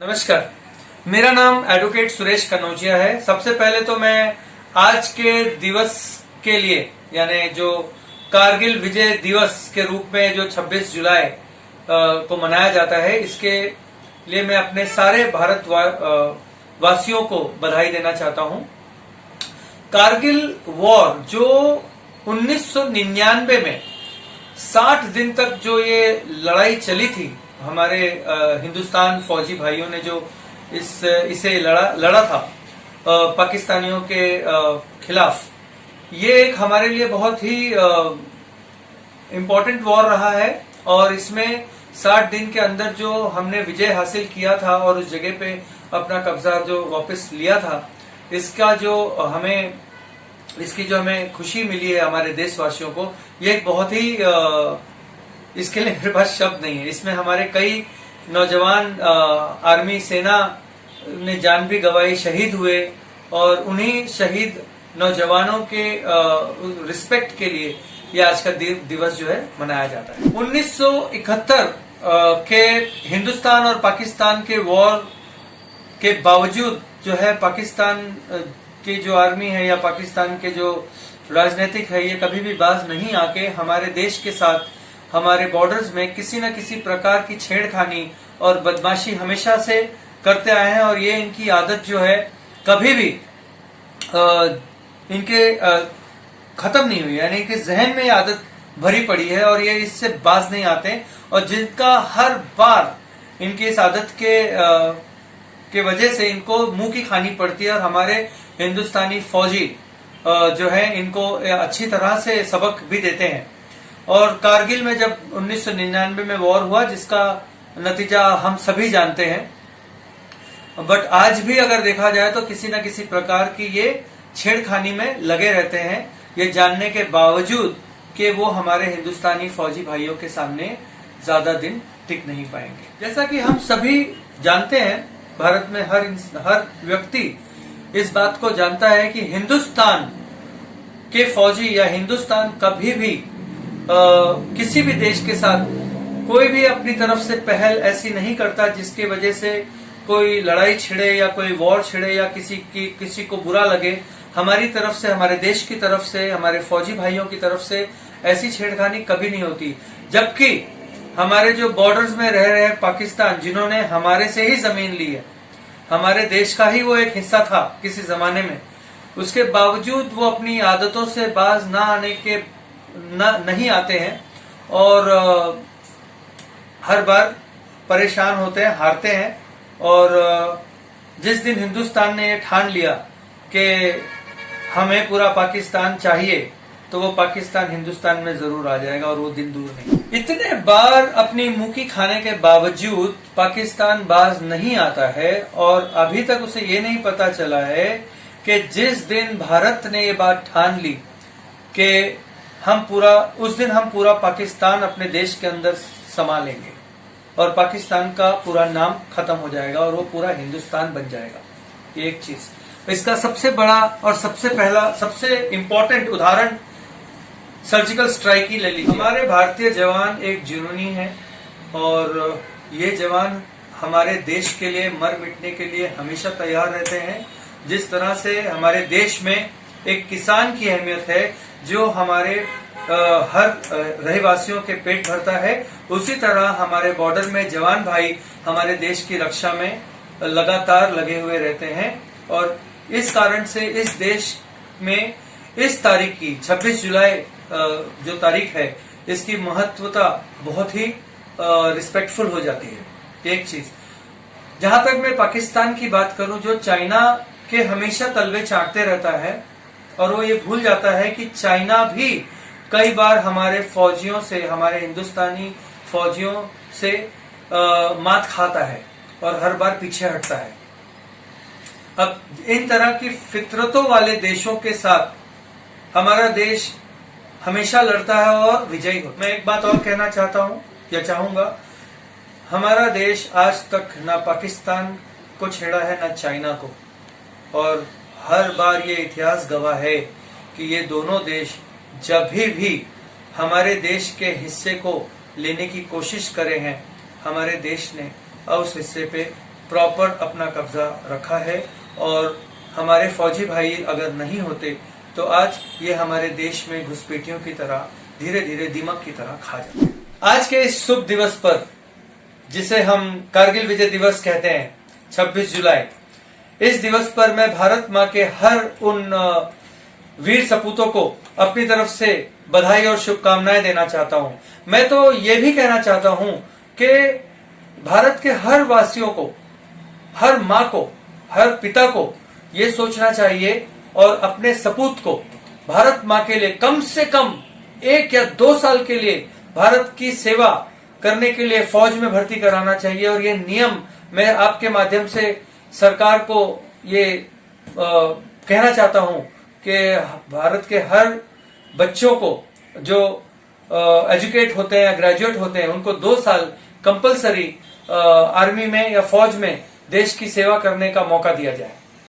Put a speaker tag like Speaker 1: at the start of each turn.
Speaker 1: नमस्कार, मेरा नाम एडवोकेट सुरेश कनौजिया है। सबसे पहले तो मैं आज के दिवस के लिए यानी जो कारगिल विजय दिवस के रूप में जो 26 जुलाई को मनाया जाता है, इसके लिए मैं अपने सारे भारत वासियों को बधाई देना चाहता हूं। कारगिल वॉर जो 1999 में 60 दिन तक जो ये लड़ाई चली थी, हमारे हिंदुस्तान फौजी भाइयों ने जो इसे लड़ा था पाकिस्तानियों के खिलाफ, ये एक हमारे लिए बहुत ही इम्पोर्टेंट वॉर रहा है। और इसमें 60 दिन के अंदर जो हमने विजय हासिल किया था और उस जगह पे अपना कब्जा जो वापस लिया था, इसकी जो हमें खुशी मिली है हमारे देशवासियों को, ये एक बहुत ही इसके लिए मेरे पास शब्द नहीं है। इसमें हमारे कई नौजवान आर्मी सेना ने जान भी गंवाई, शहीद हुए, और उन्हीं शहीद नौजवानों के रिस्पेक्ट के लिए ये आज का दिवस जो है मनाया जाता है। 1971 के हिंदुस्तान और पाकिस्तान के वॉर के बावजूद जो है पाकिस्तान की जो आर्मी है या पाकिस्तान के जो राजनीतिक है, ये कभी भी बाज नहीं आके हमारे देश के साथ हमारे बॉर्डर्स में किसी न किसी प्रकार की छेड़खानी और बदमाशी हमेशा से करते आए हैं। और ये इनकी आदत जो है कभी भी इनके खत्म नहीं हुई, यानी कि जहन में ये आदत भरी पड़ी है और ये इससे बाज नहीं आते। और जिनका हर बार इनकी इस आदत के वजह से इनको मुंह की खानी पड़ती है, और हमारे हिंदुस्तानी फौजी जो है इनको अच्छी तरह से सबक भी देते हैं। और कारगिल में जब 1999 में वॉर हुआ, जिसका नतीजा हम सभी जानते हैं, बट आज भी अगर देखा जाए तो किसी न किसी प्रकार की ये छेड़खानी में लगे रहते हैं, ये जानने के बावजूद कि वो हमारे हिंदुस्तानी फौजी भाइयों के सामने ज्यादा दिन टिक नहीं पाएंगे। जैसा कि हम सभी जानते हैं, भारत में हर व्यक्ति इस बात को जानता है कि हिंदुस्तान के फौजी या हिंदुस्तान कभी भी किसी भी देश के साथ कोई भी अपनी तरफ से पहल ऐसी नहीं करता जिसकी वजह से कोई लड़ाई छिड़े या कोई वॉर छिड़े या किसी को बुरा लगे। हमारी तरफ से, हमारे देश की तरफ से, हमारे फौजी भाइयों की तरफ से ऐसी छेड़खानी कभी नहीं होती। जबकि हमारे जो बॉर्डर्स में रह रहे पाकिस्तान, जिन्होंने हमारे से ही जमीन ली है, हमारे देश का ही वो एक हिस्सा था किसी जमाने में, उसके बावजूद वो अपनी आदतों से बाज नहीं आते हैं और हर बार परेशान होते हैं, हारते हैं। और जिस दिन हिंदुस्तान ने ये ठान लिया कि हमें पूरा पाकिस्तान चाहिए, तो वो पाकिस्तान हिंदुस्तान में जरूर आ जाएगा, और वो दिन दूर नहीं। इतने बार अपनी मुंह की खाने के बावजूद पाकिस्तान बाज नहीं आता है, और अभी तक उसे ये नहीं पता चला है कि जिस दिन भारत ने ये बात ठान ली कि उस दिन हम पूरा पाकिस्तान अपने देश के अंदर समा लेंगे और पाकिस्तान का पूरा नाम खत्म हो जाएगा और वो पूरा हिंदुस्तान बन जाएगा। ये एक चीज। इसका सबसे बड़ा और सबसे इम्पोर्टेंट उदाहरण सर्जिकल स्ट्राइक ही ले लीजिए। हमारे भारतीय जवान एक जुनूनी है, और ये जवान हमारे देश के लिए मर मिटने के लिए हमेशा तैयार रहते हैं। जिस तरह से हमारे देश में एक किसान की अहमियत है, जो हमारे हर रहवासियों के पेट भरता है, उसी तरह हमारे बॉर्डर में जवान भाई हमारे देश की रक्षा में लगातार लगे हुए रहते हैं। और इस कारण से इस देश में इस तारीख की 26 जुलाई जो तारीख है, इसकी महत्वता बहुत ही रिस्पेक्टफुल हो जाती है। एक चीज, जहां तक मैं पाकिस्तान की बात करूं, जो चाइना के हमेशा तलवे चाटते रहता है, और वो ये भूल जाता है कि चाइना भी कई बार हमारे फौजियों से, हमारे हिंदुस्तानी फौजियों से मात खाता है और हर बार पीछे हटता है। अब इन तरह की फितरतों वाले देशों के साथ हमारा देश हमेशा लड़ता है और विजयी होता है। मैं एक बात और कहना चाहता हूं या चाहूंगा, हमारा देश आज तक ना पाकिस्तान को छेड़ा है ना चाइना को, और हर बार ये इतिहास गवाह है कि ये दोनों देश जब भी हमारे देश के हिस्से को लेने की कोशिश करे हैं, हमारे देश ने उस हिस्से पे प्रॉपर अपना कब्जा रखा है और हमारे फौजी भाई अगर नहीं होते तो आज ये हमारे देश में घुसपैठियों की तरह धीरे धीरे दीमक की तरह खा जाते। आज के इस शुभ दिवस पर, जिसे हम कारगिल विजय दिवस कहते हैं, 26 जुलाई, इस दिवस पर मैं भारत माँ के हर उन वीर सपूतों को अपनी तरफ से बधाई और शुभकामनाएं देना चाहता हूं। मैं तो ये भी कहना चाहता हूं कि भारत के हर वासियों को, हर माँ को, हर पिता को ये सोचना चाहिए और अपने सपूत को भारत माँ के लिए कम से कम 1 या 2 साल के लिए भारत की सेवा करने के लिए फौज में भर्ती कराना चाहिए। और ये नियम मैं आपके माध्यम से सरकार को ये कहना चाहता हूं कि भारत के हर बच्चों को जो एजुकेट होते हैं, ग्रेजुएट होते हैं, उनको 2 साल कंपलसरी आर्मी में या फौज में देश की सेवा करने का मौका दिया जाए।